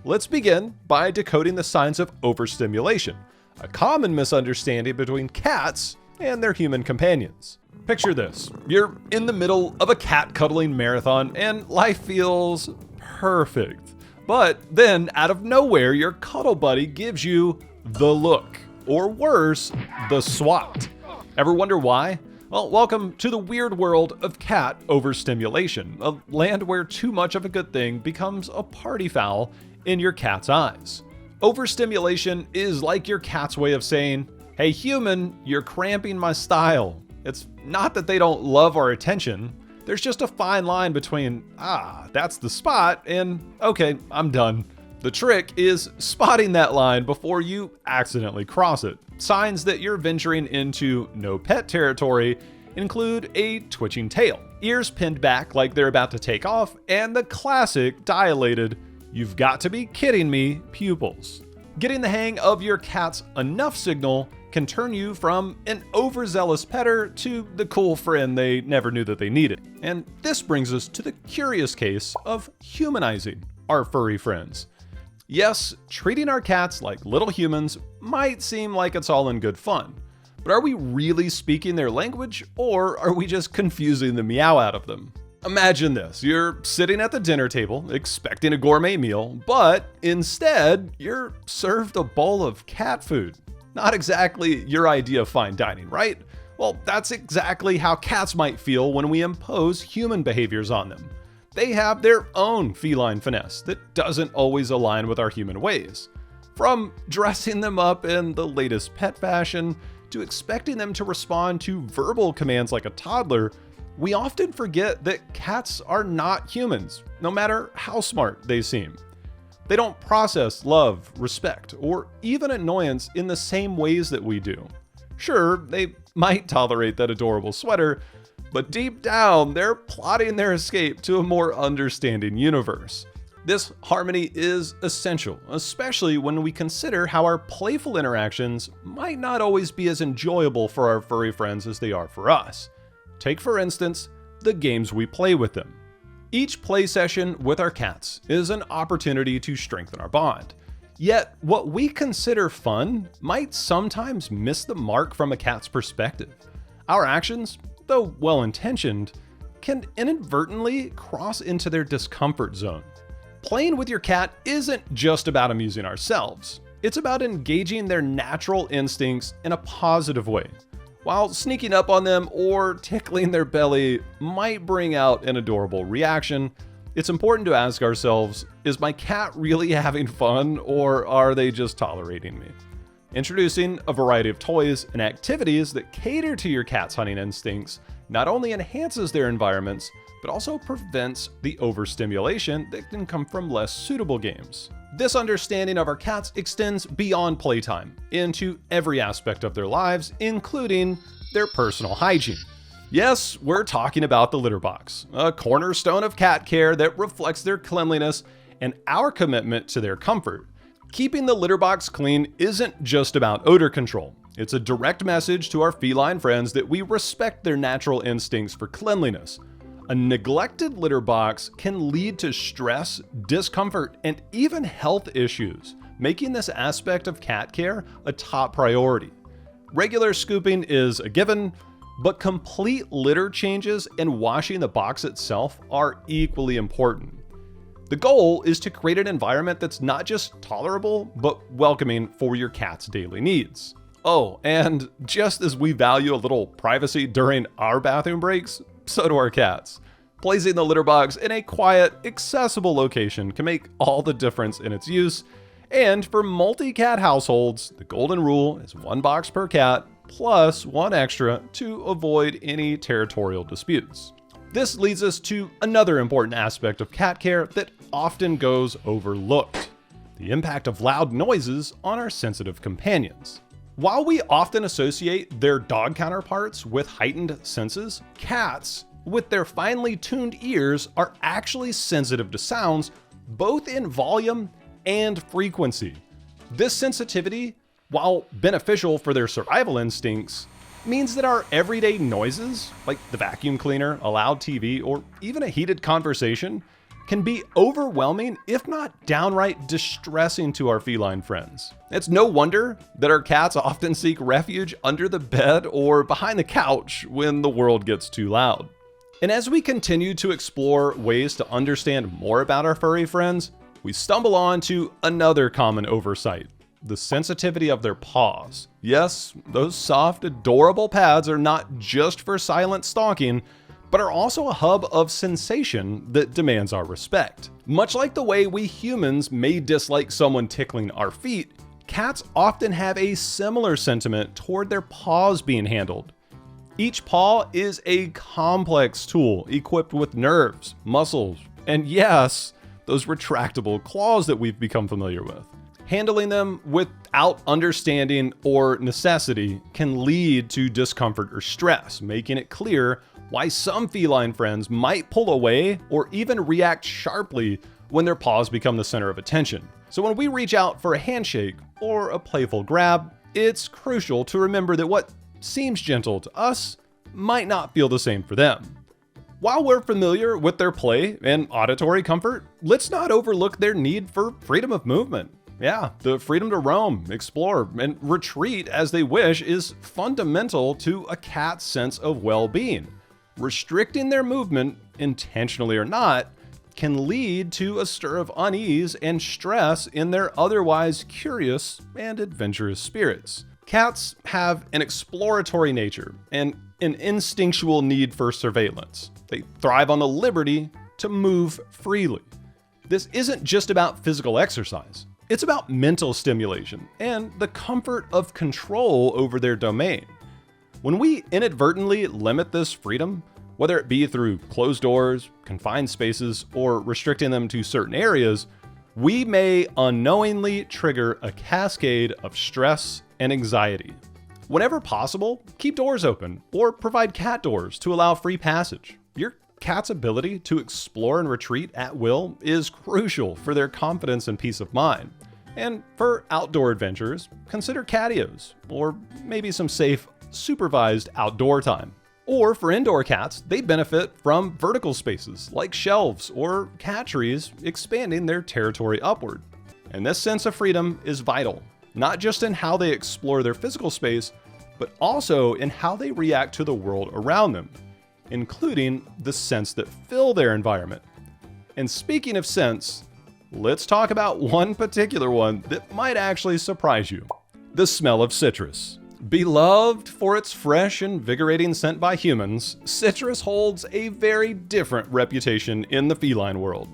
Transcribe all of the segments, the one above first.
Let's begin by decoding the signs of overstimulation, a common misunderstanding between cats and their human companions. Picture this. You're in the middle of a cat cuddling marathon and life feels perfect. But then, out of nowhere, your cuddle buddy gives you the look, or worse, the swat. Ever wonder why? Well, welcome to the weird world of cat overstimulation, a land where too much of a good thing becomes a party foul in your cat's eyes. Overstimulation is like your cat's way of saying, "Hey human, you're cramping my style." It's not that they don't love our attention. There's just a fine line between, that's the spot, and okay, I'm done. The trick is spotting that line before you accidentally cross it. Signs that you're venturing into no pet territory include a twitching tail, ears pinned back like they're about to take off, and the classic dilated, "You've got to be kidding me" pupils. Getting the hang of your cat's enough signal can turn you from an overzealous petter to the cool friend they never knew that they needed. And this brings us to the curious case of humanizing our furry friends. Yes, treating our cats like little humans might seem like it's all in good fun, but are we really speaking their language, or are we just confusing the meow out of them? Imagine this, you're sitting at the dinner table expecting a gourmet meal, but instead you're served a bowl of cat food. Not exactly your idea of fine dining, right? Well, that's exactly how cats might feel when we impose human behaviors on them. They have their own feline finesse that doesn't always align with our human ways. From dressing them up in the latest pet fashion to expecting them to respond to verbal commands like a toddler, we often forget that cats are not humans, no matter how smart they seem. They don't process love, respect, or even annoyance in the same ways that we do. Sure, they might tolerate that adorable sweater, but deep down, they're plotting their escape to a more understanding universe. This harmony is essential, especially when we consider how our playful interactions might not always be as enjoyable for our furry friends as they are for us. Take, for instance, the games we play with them. Each play session with our cats is an opportunity to strengthen our bond. Yet, what we consider fun might sometimes miss the mark from a cat's perspective. Our actions, though well-intentioned, can inadvertently cross into their discomfort zone. Playing with your cat isn't just about amusing ourselves. It's about engaging their natural instincts in a positive way. While sneaking up on them or tickling their belly might bring out an adorable reaction, it's important to ask ourselves, is my cat really having fun, or are they just tolerating me? Introducing a variety of toys and activities that cater to your cat's hunting instincts not only enhances their environments, but also prevents the overstimulation that can come from less suitable games. This understanding of our cats extends beyond playtime into every aspect of their lives, including their personal hygiene. Yes, we're talking about the litter box, a cornerstone of cat care that reflects their cleanliness and our commitment to their comfort. Keeping the litter box clean isn't just about odor control. It's a direct message to our feline friends that we respect their natural instincts for cleanliness. A neglected litter box can lead to stress, discomfort, and even health issues, making this aspect of cat care a top priority. Regular scooping is a given, but complete litter changes and washing the box itself are equally important. The goal is to create an environment that's not just tolerable, but welcoming for your cat's daily needs. Oh, and just as we value a little privacy during our bathroom breaks, so do our cats. Placing the litter box in a quiet, accessible location can make all the difference in its use. And for multi-cat households, the golden rule is 1 box per cat plus 1 extra to avoid any territorial disputes. This leads us to another important aspect of cat care that often goes overlooked: the impact of loud noises on our sensitive companions. While we often associate their dog counterparts with heightened senses, cats, with their finely tuned ears, are actually sensitive to sounds, both in volume and frequency. This sensitivity, while beneficial for their survival instincts, means that our everyday noises, like the vacuum cleaner, a loud TV, or even a heated conversation, can be overwhelming, if not downright distressing to our feline friends. It's no wonder that our cats often seek refuge under the bed or behind the couch when the world gets too loud. And as we continue to explore ways to understand more about our furry friends, we stumble on to another common oversight: the sensitivity of their paws. Yes, those soft, adorable pads are not just for silent stalking, but are also a hub of sensation that demands our respect. Much like the way we humans may dislike someone tickling our feet, cats often have a similar sentiment toward their paws being handled. Each paw is a complex tool equipped with nerves, muscles, and yes, those retractable claws that we've become familiar with. Handling them without understanding or necessity can lead to discomfort or stress, making it clear why some feline friends might pull away or even react sharply when their paws become the center of attention. So when we reach out for a handshake or a playful grab, it's crucial to remember that what seems gentle to us might not feel the same for them. While we're familiar with their play and auditory comfort, let's not overlook their need for freedom of movement. Yeah, the freedom to roam, explore, and retreat as they wish is fundamental to a cat's sense of well-being. Restricting their movement, intentionally or not, can lead to a stir of unease and stress in their otherwise curious and adventurous spirits. Cats have an exploratory nature and an instinctual need for surveillance. They thrive on the liberty to move freely. This isn't just about physical exercise. It's about mental stimulation and the comfort of control over their domain. When we inadvertently limit this freedom, whether it be through closed doors, confined spaces, or restricting them to certain areas, we may unknowingly trigger a cascade of stress and anxiety. Whenever possible, keep doors open or provide cat doors to allow free passage. Your cat's ability to explore and retreat at will is crucial for their confidence and peace of mind. And for outdoor adventures, consider catios or maybe some safe, supervised outdoor time. Or for indoor cats, they benefit from vertical spaces like shelves or cat trees, expanding their territory upward. And this sense of freedom is vital, not just in how they explore their physical space, but also in how they react to the world around them, including the scents that fill their environment. And speaking of scents, let's talk about one particular one that might actually surprise you: the smell of citrus. Beloved for its fresh, invigorating scent by humans, citrus holds a very different reputation in the feline world.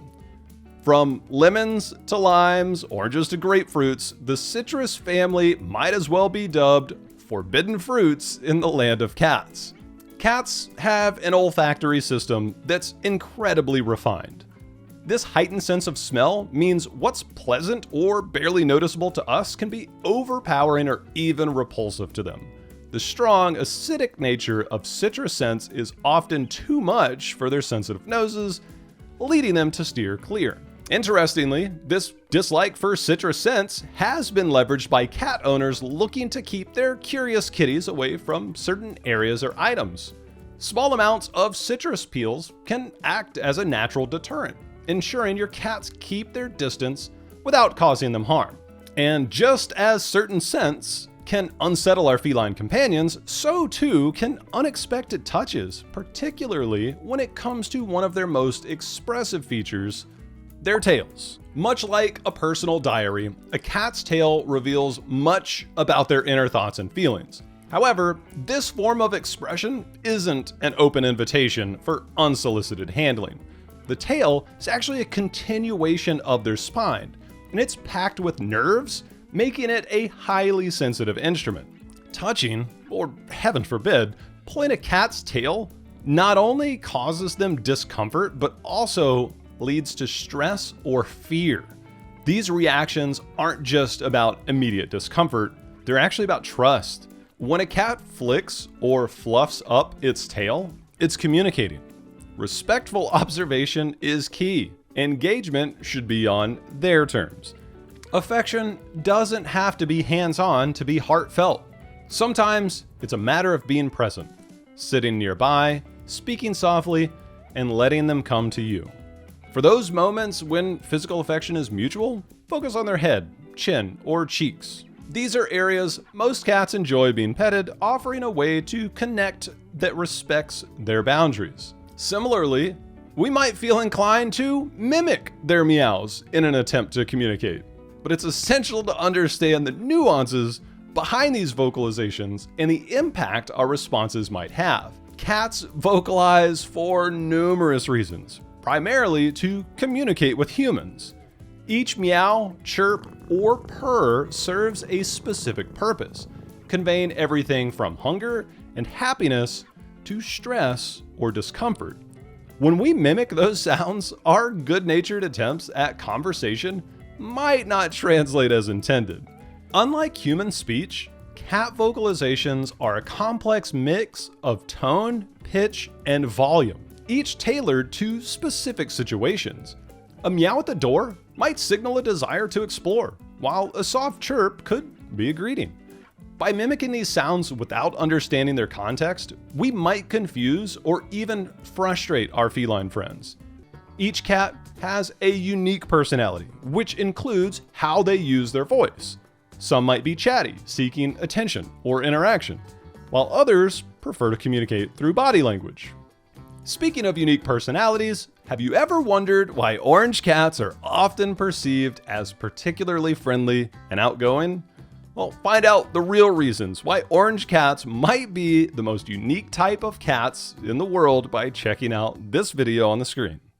From lemons to limes, oranges to grapefruits, the citrus family might as well be dubbed forbidden fruits in the land of cats. Cats have an olfactory system that's incredibly refined. This heightened sense of smell means what's pleasant or barely noticeable to us can be overpowering or even repulsive to them. The strong, acidic nature of citrus scents is often too much for their sensitive noses, leading them to steer clear. Interestingly, this dislike for citrus scents has been leveraged by cat owners looking to keep their curious kitties away from certain areas or items. Small amounts of citrus peels can act as a natural deterrent, ensuring your cats keep their distance without causing them harm. And just as certain scents can unsettle our feline companions, so too can unexpected touches, particularly when it comes to one of their most expressive features, their tails. Much like a personal diary, a cat's tail reveals much about their inner thoughts and feelings. However, this form of expression isn't an open invitation for unsolicited handling. The tail is actually a continuation of their spine, and it's packed with nerves, making it a highly sensitive instrument. Touching, or heaven forbid, pulling a cat's tail not only causes them discomfort, but also leads to stress or fear. These reactions aren't just about immediate discomfort, they're actually about trust. When a cat flicks or fluffs up its tail, it's communicating. Respectful observation is key. Engagement should be on their terms. Affection doesn't have to be hands-on to be heartfelt. Sometimes it's a matter of being present, sitting nearby, speaking softly, and letting them come to you. For those moments when physical affection is mutual, focus on their head, chin, or cheeks. These are areas most cats enjoy being petted, offering a way to connect that respects their boundaries. Similarly, we might feel inclined to mimic their meows in an attempt to communicate, but it's essential to understand the nuances behind these vocalizations and the impact our responses might have. Cats vocalize for numerous reasons, primarily to communicate with humans. Each meow, chirp, or purr serves a specific purpose, conveying everything from hunger and happiness to stress or discomfort. When we mimic those sounds, our good-natured attempts at conversation might not translate as intended. Unlike human speech, cat vocalizations are a complex mix of tone, pitch, and volume, each tailored to specific situations. A meow at the door might signal a desire to explore, while a soft chirp could be a greeting. By mimicking these sounds without understanding their context, we might confuse or even frustrate our feline friends. Each cat has a unique personality, which includes how they use their voice. Some might be chatty, seeking attention or interaction, while others prefer to communicate through body language. Speaking of unique personalities, have you ever wondered why orange cats are often perceived as particularly friendly and outgoing? Well, find out the real reasons why orange cats might be the most unique type of cats in the world by checking out this video on the screen.